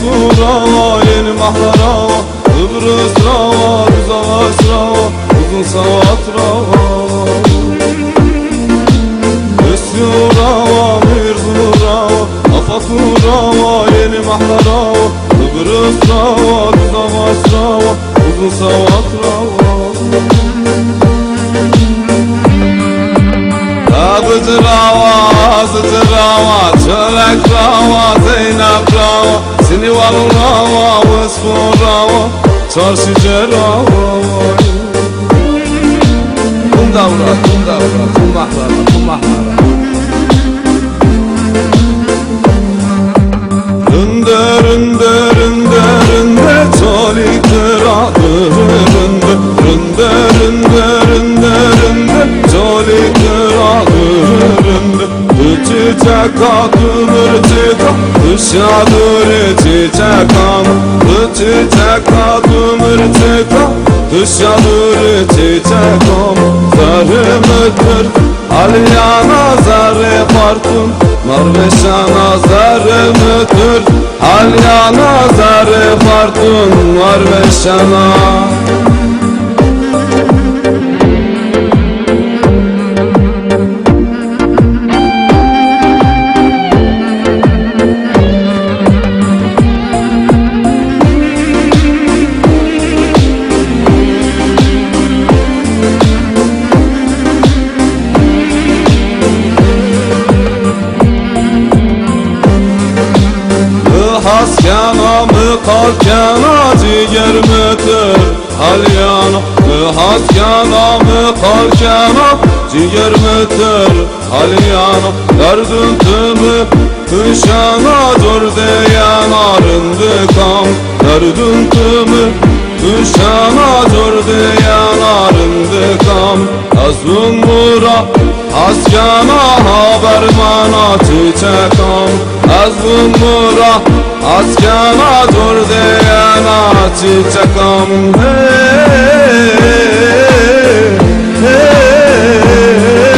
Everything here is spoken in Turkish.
Surava, yeni mahlarava, Kıbrıs rava, düz ağaç rava, uzun savat rava. Surava, Mirzurava, Afaturava, yeni mahlarava, Kıbrıs rava, düz ağaç rava, uzun savat rava. Abıcırava, Zıcırava, Çörek rava, Zeynep rava, Sinival rava, Vısfur rava, Çarşıcı rava. Kum davra, kum davra, kum mahlara, kum mahlara. Rındı, rındı, rındı, rındı, çolik tıradı, rındı, rındı, rındı, rındı, rındı, çolik tıradı, rındı. Çiçek atılır çiçek, dışarıdır çiçek anı. Çiçek atılır çiçek, dışarıdır çiçek anı. Zarımıdır, alyana zarı partun, Marveşana zarımıdır, alyana zarı partun, Marveşana. Haskana mı kalkana ciğer müdür halyana. Haskana mı kalkana ciğer müdür halyana. Derdün tümü kışana dur diyen arındıkam. Derdün tümü kışana dur diyen arındıkam. Azun mura haskana haber mana çiçekam. Azun mura askana dur diyana çiçekam. Hey, hey, hey.